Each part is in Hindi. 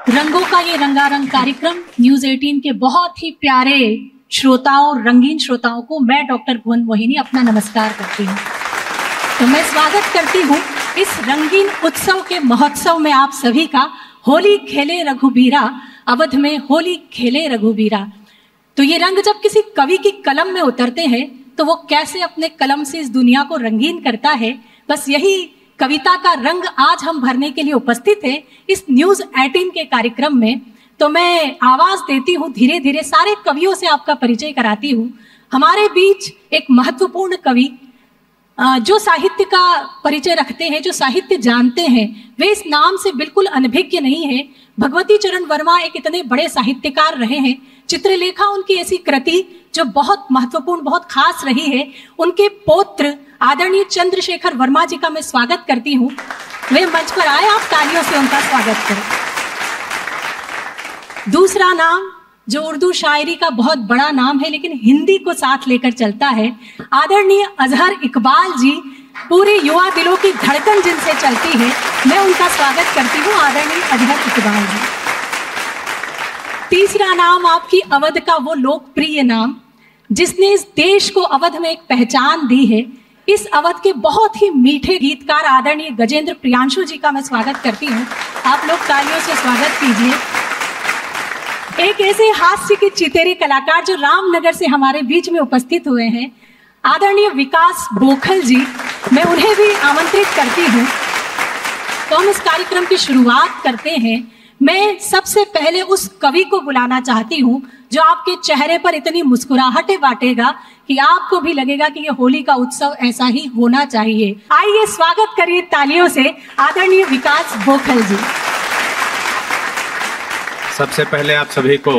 रंगों का ये रंगारंग कार्यक्रम न्यूज 18 के बहुत ही प्यारे श्रोताओं, रंगीन श्रोताओं को मैं डॉक्टर भुवन मोहिनी अपना नमस्कार करती हूँ। तो मैं स्वागत करती हूँ इस रंगीन उत्सव के महोत्सव में आप सभी का। होली खेले रघुबीरा, अवध में होली खेले रघुबीरा। तो ये रंग जब किसी कवि की कलम में उतरते हैं तो वो कैसे अपने कलम से इस दुनिया को रंगीन करता है, बस यही कविता का रंग आज हम भरने के लिए उपस्थित है इस न्यूज 18 के कार्यक्रम में। तो मैं आवाज देती हूँ, धीरे धीरे सारे कवियों से आपका परिचय कराती हूँ। हमारे बीच एक महत्वपूर्ण कवि जो साहित्य का परिचय रखते हैं, जो साहित्य जानते हैं, वे इस नाम से बिल्कुल अनभिज्ञ नहीं है। भगवती चरण वर्मा एक इतने बड़े साहित्यकार रहे हैं। चित्रलेखा उनकी ऐसी कृति जो बहुत महत्वपूर्ण, बहुत खास रही है। उनके पौत्र आदरणीय चंद्रशेखर वर्मा जी का मैं स्वागत करती हूँ। वे मंच पर आए, आप तालियों से उनका स्वागत करें। दूसरा नाम जो उर्दू शायरी का बहुत बड़ा नाम है लेकिन हिंदी को साथ लेकर चलता है, आदरणीय अजहर इकबाल जी, पूरे युवा दिलों की धड़कन जिनसे चलती है, मैं उनका स्वागत करती हूँ, आदरणीय अजहर इकबाल जी। तीसरा नाम आपकी अवध का वो लोकप्रिय नाम जिसने इस देश को अवध में एक पहचान दी है, इस अवध के बहुत ही मीठे गीतकार आदरणीय गजेंद्र प्रियांशु जी का मैं स्वागत करती हूँ। आप लोग तालियों से स्वागत कीजिए। एक ऐसे हास्य के चितेरे कलाकार जो रामनगर से हमारे बीच में उपस्थित हुए हैं, आदरणीय विकास बोखल जी, मैं उन्हें भी आमंत्रित करती हूँ। तो हम इस कार्यक्रम की शुरुआत करते हैं। मैं सबसे पहले उस कवि को बुलाना चाहती हूँ जो आपके चेहरे पर इतनी मुस्कुराहटें बांटेगा कि आपको भी लगेगा कि ये होली का उत्सव ऐसा ही होना चाहिए। आइए स्वागत करिए तालियों से आदरणीय विकास बोखल जी। सबसे पहले आप सभी को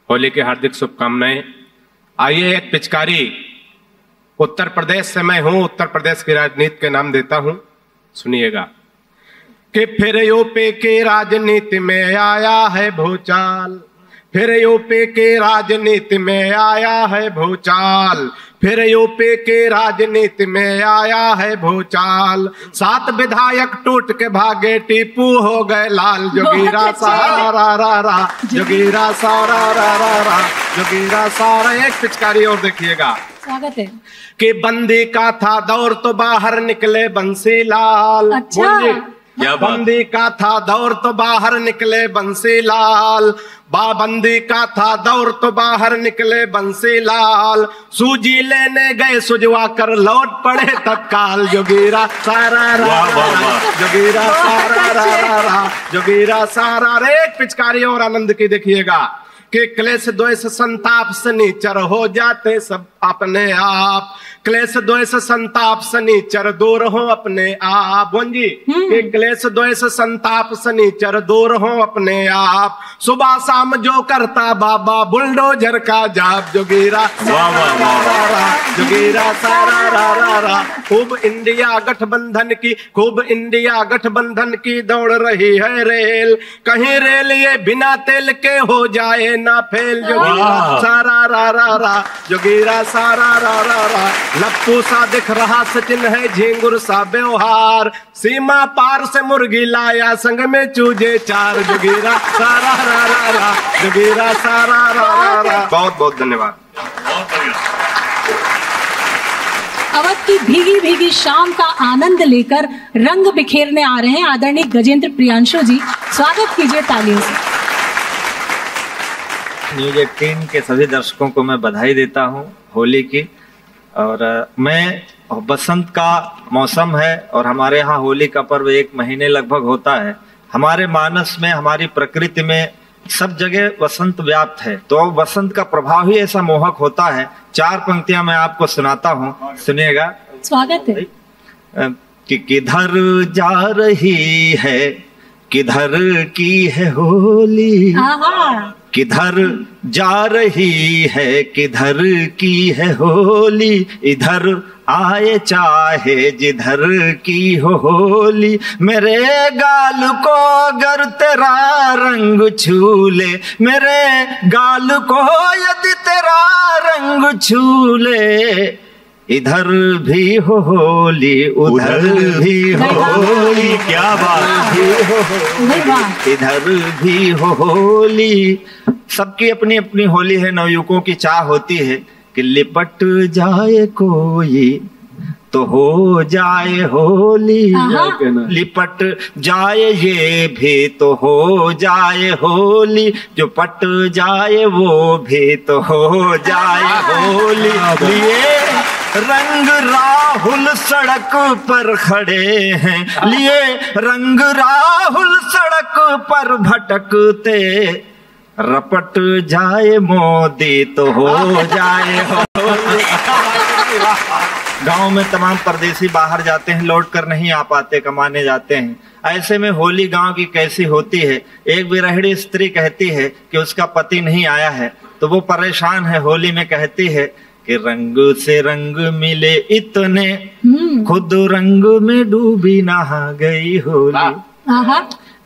होली की हार्दिक शुभकामनाएं। आइए, एक पिचकारी उत्तर प्रदेश से मैं हूं, उत्तर प्रदेश की राजनीति के नाम देता हूं, सुनिएगा। कि फिर यूपी की राजनीति में आया है भूचाल, फिर यूपी की राजनीति में आया है भूचाल, फिर यूपी की राजनीति में आया है भूचाल। 7 विधायक टूट के भागे, टीपू हो गए लाल। जोगीरा सारा रा रा रा, जोगीरा सारा रा रा रा, जोगीरा सारा। एक पिचकारी और देखिएगा। स्वागत है। कि बंदी का था दौर तो बाहर निकले बंसीलाल। अच्छा, बंदी का था दौर तो बाहर निकले बंसीलाल, बाबंदी का था दौर तो बाहर निकले बंसीलाल। सूजी लेने गए सुजवा कर लौट पड़े तत्काल। जोगीरा सारा रा रा, जोगीरा सारा रा रा, जोगीरा सारा रे। एक पिचकारी और आनंद की देखिएगा। कि क्लेश द्वेष संताप शनिचर हो जाते सब अपने आप, क्लेश द्वेष संताप शनिचर दूर हो अपने आप। जी, कि क्लेश द्वेष संताप शनिचर दूर हो अपने आप। सुबह शाम जो करता बाबा बुलडोजर का जाप। जोगीरा सारा रा रा, जोगीरा सारा रा रा रा। खूब इंडिया गठबंधन की, खूब इंडिया गठबंधन की दौड़ रही है रेल। कहीं रेल ये बिना तेल के हो जाए ना फेल। जोगीरा सारा रा रा रा, जोगीरा सारा रा रा रा। लप्पू सा दिख रहा सचिन है झिंगुर सा व्यवहार, सीमा पार से मुर्गी लाया संग में चूजे 4। जोगीरा सारा रा रा रा, जोगीरा सारा रा रा रा। बहुत बहुत धन्यवाद। अवध की भीगी भीगी शाम का आनंद लेकर रंग बिखेरने आ रहे हैं आदरणीय गजेंद्र प्रियांशु जी। स्वागत कीजिए तालियों से। न्यूज 18 के सभी दर्शकों को मैं बधाई देता हूं होली की। और मैं बसंत का मौसम है और हमारे यहाँ होली का पर्व 1 महीने लगभग होता है। हमारे मानस में, हमारी प्रकृति में सब जगह वसंत व्याप्त है, तो वसंत का प्रभाव ही ऐसा मोहक होता है। 4 पंक्तियां मैं आपको सुनाता हूँ, सुनिएगा। स्वागत है। कि किधर जा रही है, किधर की है होली, किधर जा रही है, किधर की है होली, इधर आए चाहे जिधर की हो होली। मेरे गाल को अगर तेरा रंग छू ले, मेरे गाल को यदि तेरा रंग छू ले, इधर भी हो होली उधर भी हो होली, क्या बात है, इधर भी हो होली। सबकी अपनी अपनी होली है। नवयुवकों की चाह होती है कि लिपट जाए कोई तो हो जाए होली, लिपट जाए ये भी तो हो जाए होली, जो पट जाए वो भी तो हो जाए होली। लिए रंग राहुल सड़क पर खड़े हैं, लिए रंग राहुल सड़क पर भटकते, रपट जाए मोदी तो हो जाए होली। गांव में तमाम परदेसी बाहर जाते हैं, लौट कर नहीं आ पाते, कमाने जाते हैं। ऐसे में होली गांव की कैसी होती है। एक विरहिणी स्त्री कहती है कि उसका पति नहीं आया है, तो वो परेशान है। होली में कहती है कि रंग से रंग मिले इतने, खुद रंग में डूबी नहा गई होली।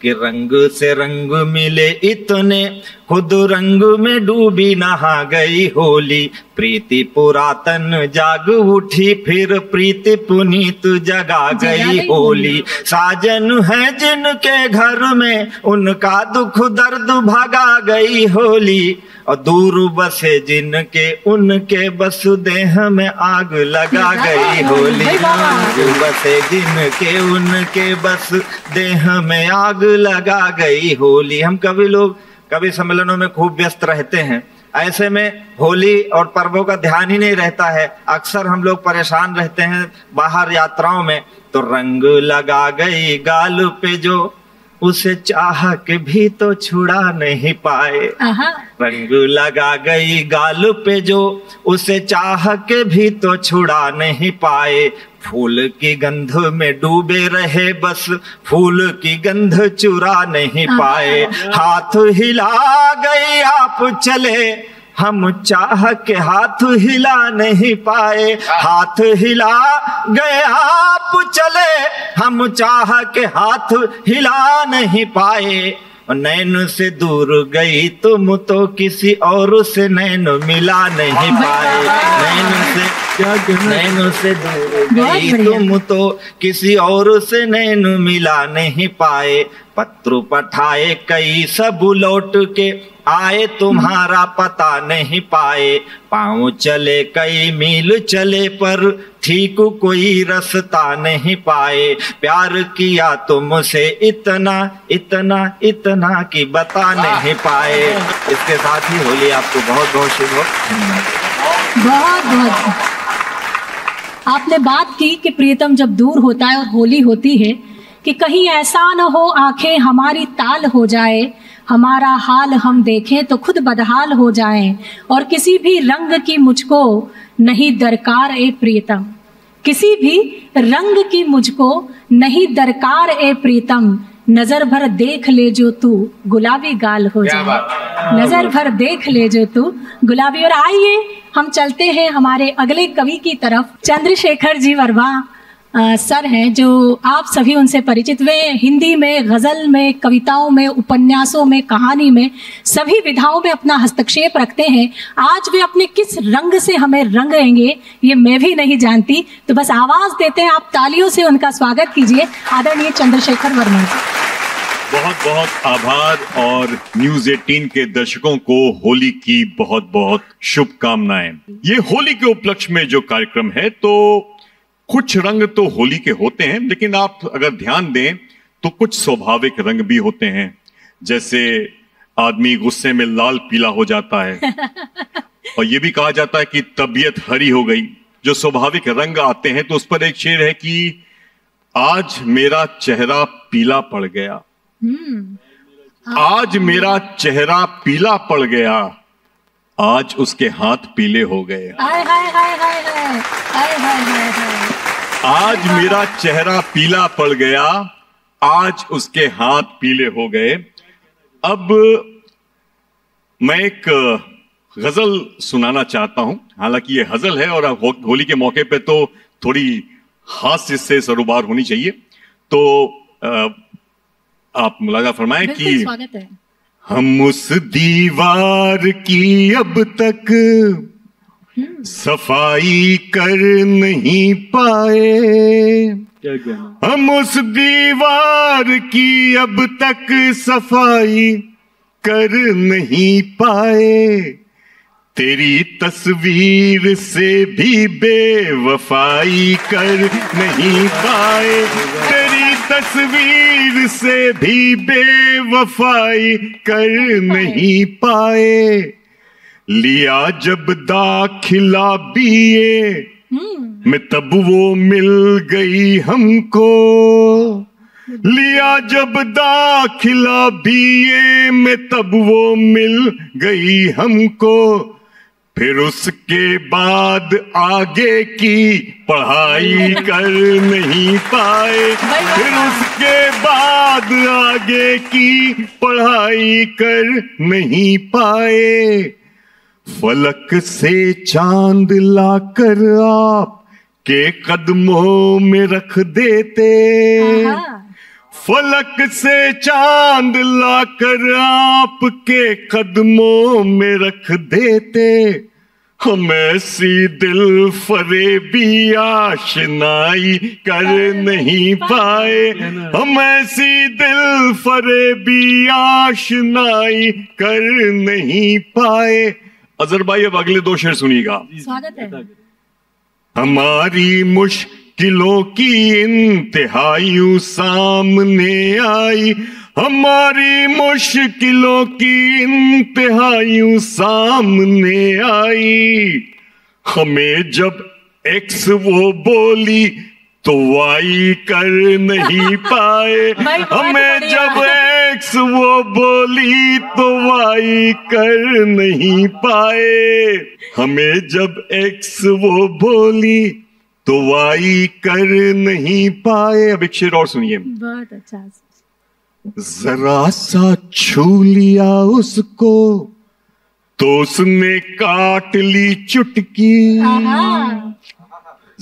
कि रंग से रंग मिले इतने, खुद रंग में डूबी नहा गई होली। प्रीति पुरातन जाग उठी, फिर प्रीति पुनीत जगा गई होली। साजन है जिनके घर में, उनका दुख दर्द भगा गई होली। और दूर बसे जिनके, उनके बस देह में आग लगा गई होली। दूर बसे जिनके, उनके बस देह में आग लगा गई होली। हम कभी लोग कभी सम्मेलनों में खूब व्यस्त रहते हैं, ऐसे में होली और पर्वों का ध्यान ही नहीं रहता है। अक्सर हम लोग परेशान रहते हैं बाहर यात्राओं में, तो रंग लगा गई गाल पे जो, उसे चाह के भी तो छुड़ा नहीं पाए। रंग लगा गई गाल पे जो, उसे चाह के भी तो छुड़ा नहीं पाए। फूल की गंध में डूबे रहे बस, फूल की गंध चुरा नहीं पाए। हाथ हिला गई आप चले, हम चाह के हाथ हिला नहीं पाए। हाथ हिला गए आप चले, हम चाह के हाथ हिला नहीं पाए। नैन से दूर गई तुम तो किसी और से नैन मिला नहीं पाए। नैन से दूर गई तुम तो किसी और से नैन मिला नहीं पाए। पत्र पठाए कई सब लौट के आए, तुम्हारा पता नहीं पाए। पाँव चले कई मील चले पर ठीक कोई रास्ता नहीं पाए। प्यार किया तुमसे इतना इतना इतना कि बता नहीं पाए। इसके साथ ही होली आपको बहुत बहुत शुभ हो। बहुत बहुत आपने बात की कि प्रियतम जब दूर होता है और होली होती है, कि कहीं ऐसा न हो आंखें हमारी ताल हो जाए, हमारा हाल हम देखें तो खुद बदहाल हो जाएं। और किसी भी रंग की मुझको नहीं दरकार ए प्रियतम, किसी भी रंग की मुझको नहीं दरकार ए प्रियतम। नजर भर देख ले जो तू गुलाबी गाल हो जाए। नजर भर देख ले जो तू गुलाबी। और आइए हम चलते हैं हमारे अगले कवि की तरफ। चंद्रशेखर जी वर्मा सर हैं, जो आप सभी उनसे परिचित। वे हिंदी में, गज़ल में, कविताओं में, उपन्यासों में, कहानी में, सभी विधाओं में अपना हस्तक्षेप रखते हैं। आज वे अपने किस रंग से हमें रंगेंगे ये मैं भी नहीं जानती, तो बस आवाज़ देते हैं। आप तालियों से उनका स्वागत कीजिए, आदरणीय चंद्रशेखर वर्मा जी। बहुत बहुत आभार और न्यूज 18 के दर्शकों को होली की बहुत बहुत शुभकामनाएं। ये होली के उपलक्ष्य में जो कार्यक्रम है, तो कुछ रंग तो होली के होते हैं, लेकिन आप अगर ध्यान दें तो कुछ स्वाभाविक रंग भी होते हैं। जैसे आदमी गुस्से में लाल पीला हो जाता है और ये भी कहा जाता है कि तबीयत हरी हो गई। जो स्वाभाविक रंग आते हैं, तो उस पर एक शेर है कि आज मेरा चेहरा पीला पड़ गया, आज मेरा चेहरा पीला पड़ गया, आज उसके हाथ पीले हो गए। आज मेरा चेहरा पीला पड़ गया, आज उसके हाथ पीले हो गए। अब मैं एक गजल सुनाना चाहता हूं। हालांकि ये गजल है और होली के मौके पे तो थोड़ी हास्य से सरोबार होनी चाहिए। तो आप मुलाजा फरमाएं कि हम उस दीवार की अब तक सफाई कर नहीं पाए, हम उस दीवार की अब तक सफाई कर नहीं पाए, तेरी तस्वीर से भी बेवफाई कर नहीं पाए, तेरी तस्वीर से भी बेवफाई कर नहीं पाए, लिया जब दाखिला बीए में तब वो मिल गई हमको, लिया जब दाखिला बीए में तब वो मिल गई हमको, फिर उसके बाद आगे की पढ़ाई कर नहीं पाए, फिर उसके बाद आगे की पढ़ाई कर नहीं पाए, फलक से चांद लाकर आप के कदमों में रख देते, फलक से चांद लाकर आपके कदमों में रख देते, हम ऐसी दिल फरेबी आशनाई कर नहीं पाए, हम ऐसी दिल फरेबी आशनाई कर नहीं पाए। अजहर भाई अब अगले दो शेर सुनिएगा। स्वागत है। हमारी मुश्किलों की इंतहाई सामने आई, हमारी मुश्किलों की इंतहाई सामने आई, हमें जब एक्स वो बोली तो वाई कर नहीं पाए, हमें जब एक्स वो बोली तो वाई कर नहीं पाए, हमें जब एक्स वो बोली तो वाई कर नहीं पाए। अब एक शेर और सुनिए। बहुत अच्छा। जरा सा छू लिया उसको तो उसने काट ली चुटकी,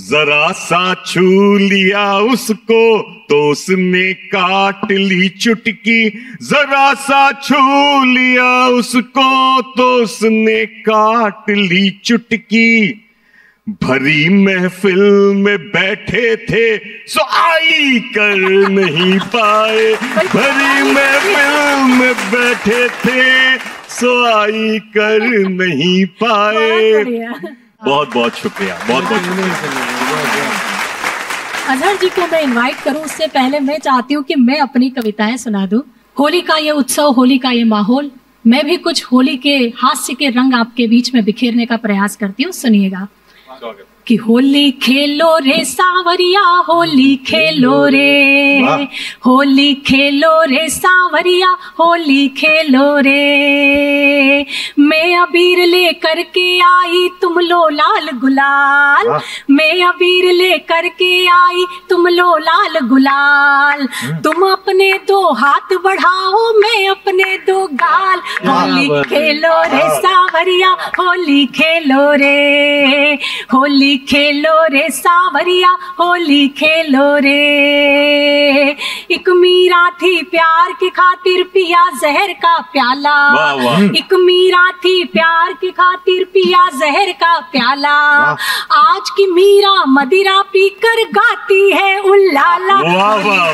जरा सा छू लिया उसको तो उसने काट ली चुटकी, जरा सा छू लिया उसको तो उसने काट ली चुटकी, भरी महफिल में बैठे थे सो आई कर नहीं पाए, भरी महफिल में बैठे थे सो आई कर नहीं पाए। बहुत बहुत शुक्रिया, बहुत बहुत शुक्रिया। अजहर जी को मैं इनवाइट करूं उससे पहले मैं चाहती हूं कि मैं अपनी कविताएं सुना दूं। होली का ये उत्सव, होली का ये माहौल, मैं भी कुछ होली के हास्य के रंग आपके बीच में बिखेरने का प्रयास करती हूँ। सुनिएगा कि होली खेलो रे सावरिया, होली खेलो रे, होली खेलो रे सावरिया, होली खेलो रे, मैं अबीर लेकर के आई तुम लो लाल गुलाल, मैं अबीर लेकर के आई तुम लो लाल गुलाल, तुम अपने दो हाथ बढ़ाओ मैं अपने दो गाल, होली खेलो रे सावरिया, होली खेलो रे, होली खेलो रे सावरिया, होली खेलो रे, एक मीरा थी प्यार की खातिर पिया जहर का प्याला, एक मीरा थी प्यार की खातिर पिया जहर का प्याला, आज की मीरा मदिरा पीकर गाती है उल्लाला,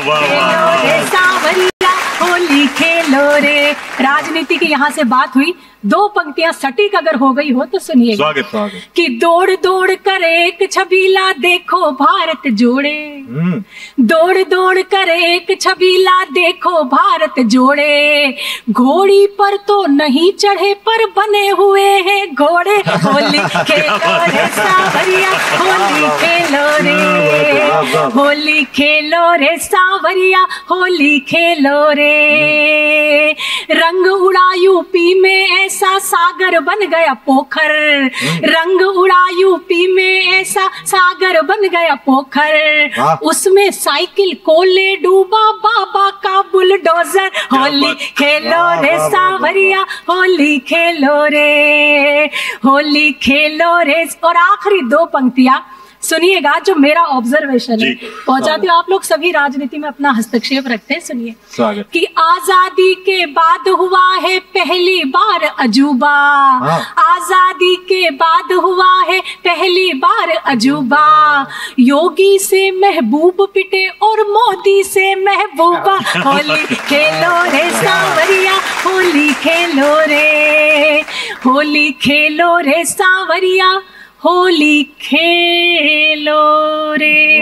खेलो रे सावरिया, होली खेलो रे। राजनीति की यहाँ से बात हुई, दो पंक्तियां सटीक अगर हो गई हो तो सुनिए। स्वागत स्वागत। कि दौड़ दौड़ कर एक छबीला देखो भारत जोड़े, दौड़ दौड़ कर एक छबीला देखो भारत जोड़े, घोड़ी पर तो नहीं चढ़े पर बने हुए हैं घोड़े, होली खेलो रे सावरिया, होली खेलो रे, होली खेलो रे सावरिया, होली खेलो रे, रंग उड़ा यूपी में ऐसा सागर बन गया पोखर, रंग उड़ा यूपी में ऐसा सागर बन गया पोखर, उसमें साइकिल को ले डूबा बाबा का बुलडोजर, होली खेलो रे सावरिया, होली खेलो रे, होली खेलो रे। और आखिरी दो पंक्तियां, सुनिएगा जो मेरा ऑब्जर्वेशन है, जी, पहुंचाती हूँ। आप लोग सभी राजनीति में अपना हस्तक्षेप रखते हैं, सुनिए स्वागत। कि आजादी के बाद हुआ है पहली बार अजूबा, आजादी के बाद हुआ है पहली बार अजूबा, योगी से महबूब पिटे और मोदी से महबूबा, होली खेलो रे सांवरिया, होली खेलो रे, होली खेलो रे सांवरिया, होली खेलो रे।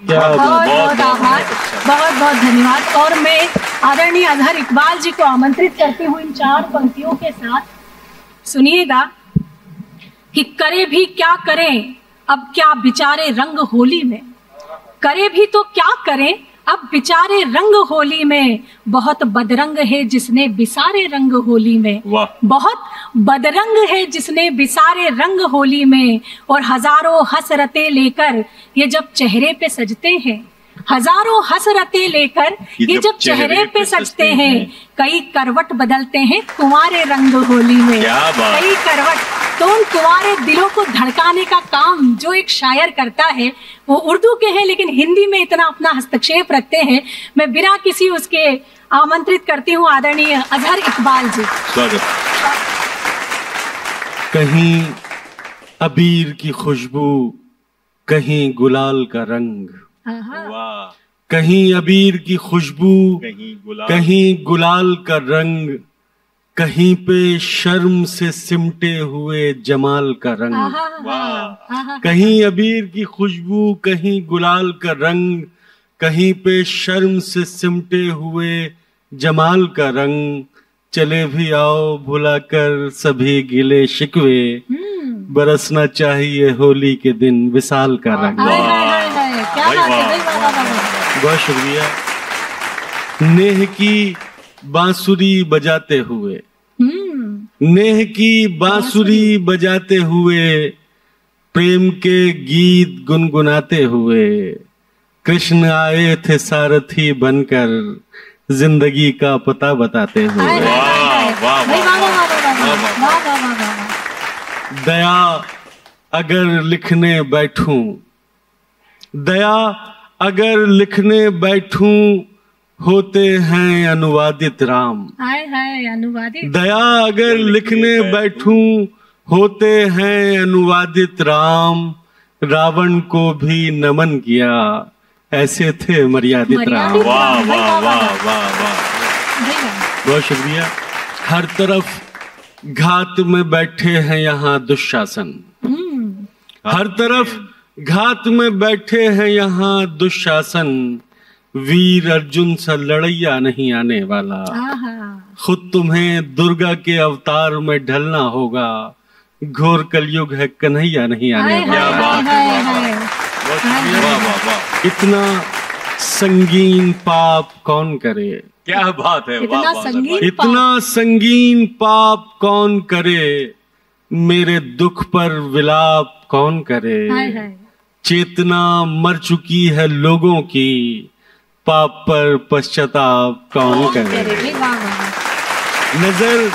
बहुत बहुत आभार, बहुत बहुत धन्यवाद। और मैं आदरणीय अजहर इकबाल जी को आमंत्रित करती हूँ इन 4 पंक्तियों के साथ। सुनिएगा कि करे भी क्या करें अब क्या बिचारे रंग होली में, करे भी तो क्या करें अब बिचारे रंग होली में, बहुत बदरंग है जिसने बिसारे रंग होली में, बहुत बदरंग है जिसने बिसारे रंग होली में, और हजारों हसरतें लेकर ये जब चेहरे पे सजते हैं, हजारों हसरतें लेकर ये जब चेहरे पे सजते हैं, कई करवट बदलते हैं तुम्हारे रंग होली में, कई करवट। तो उन तुम्हारे दिलों को धड़काने का काम जो एक शायर करता है वो उर्दू के हैं लेकिन हिंदी में इतना अपना हस्तक्षेप रखते हैं। मैं बिना किसी उसके आमंत्रित करती हूँ आदरणीय अजहर इकबाल जी। स्वागत। कहीं अबीर की खुशबू, कहीं गुलाल का रंग, कहीं अबीर की खुशबू, कहीं गुलाल का रंग, कहीं पे शर्म से सिमटे हुए जमाल का रंग, कहीं अबीर की खुशबू, कहीं गुलाल का रंग, कहीं पे शर्म से सिमटे हुए जमाल का रंग, चले भी आओ भुलाकर सभी गिले शिकवे, बरसना चाहिए होली के दिन विशाल का रंग। बहुत शुक्रिया। नेह की बांसुरी बजाते हुए, नेह की बांसुरी बजाते हुए, प्रेम के गीत गुनगुनाते हुए, कृष्ण आए थे सारथी बनकर जिंदगी का पता बताते हुए। दया अगर लिखने बैठूं, दया अगर लिखने बैठूं, होते हैं अनुवादित राम। अनुवादित। दया अगर लिखने बैठूं, होते हैं अनुवादित राम, रावण को भी नमन किया, ऐसे थे मर्यादित राम। वाह वाह वाह वाह वाह, बहुत शुक्रिया। हर तरफ घात में बैठे हैं यहाँ दुशासन, हर तरफ घात में बैठे हैं यहाँ दुशासन, वीर अर्जुन सा लड़ैया नहीं आने वाला, खुद तुम्हें दुर्गा के अवतार में ढलना होगा, घोर कलयुग है कन्हैया नहीं आने वाला। इतना संगीन पाप कौन करे, क्या बात है, इतना संगीन पाप कौन करे, मेरे दुख पर विलाप कौन करे, चेतना मर चुकी है लोगों की, पाप पर पश्चाताप कौन करे, नजर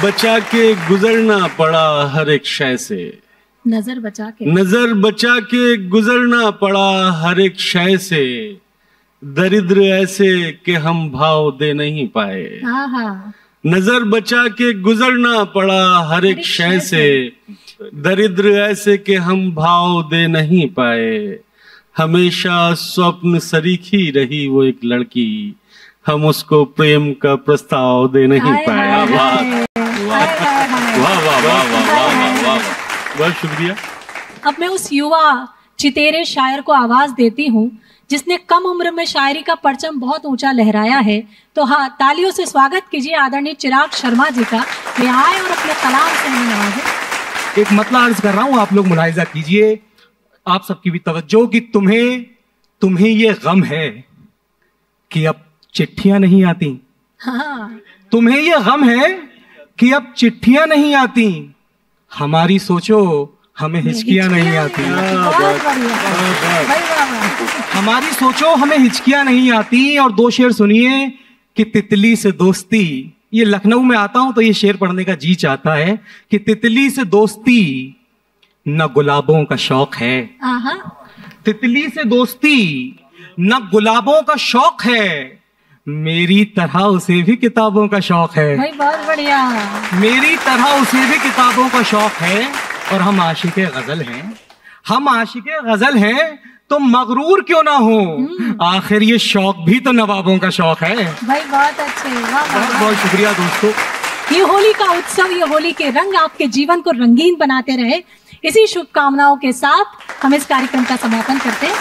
बचा के गुजरना पड़ा हर एक शय से, नजर बचा के गुजरना पड़ा हर एक शय से, दरिद्र ऐसे कि हम भाव दे नहीं पाए, नजर बचा के गुजरना पड़ा हर एक शय से, दरिद्र ऐसे कि हम भाव दे नहीं पाए, हमेशा स्वप्न सरीखी रही वो एक लड़की, हम उसको प्रेम का प्रस्ताव दे नहीं पाए। बहुत शुक्रिया। अब मैं उस युवा चितेरे शायर को आवाज देती हूँ जिसने कम उम्र में शायरी का परचम बहुत ऊंचा लहराया है, तो हाँ, तालियों से स्वागत कीजिए आदरणीय चिराग शर्मा जी का। वे आए और अपने कलाम से हमें नवाजें। एक मतला अर्ज कर रहा हूँ, आप लोग मुलाहिजा कीजिए, आप सबकी भी तवज्जो, कि तुम्हें ये गम है कि अब चिट्ठियां नहीं आती। हाँ। तुम्हें ये गम है कि अब चिट्ठियां नहीं आती, हमारी सोचो हमें हिचकियां नहीं आती। हमारी सोचो हमें हिचकियां नहीं आती। और 2 शेर सुनिए कि तितली से दोस्ती, ये लखनऊ में आता हूं तो ये शेर पढ़ने का जी चाहता है कि तितली से दोस्ती न गुलाबों का शौक है। आहा। तितली से दोस्ती न गुलाबों का शौक है, मेरी तरह उसे भी किताबों का शौक है। भाई बहुत बढ़िया। मेरी तरह उसे भी किताबों का शौक है, और हम आशिके गजल हैं। हम आशिके गजल हैं तो मगरूर क्यों ना हो, आखिर ये शौक भी तो नवाबों का शौक है। भाई बहुत अच्छे। बहुत बहुत शुक्रिया दोस्तों। ये होली का उत्सव, ये होली के रंग आपके जीवन को रंगीन बनाते रहे, इसी शुभकामनाओं के साथ हम इस कार्यक्रम का समापन करते हैं।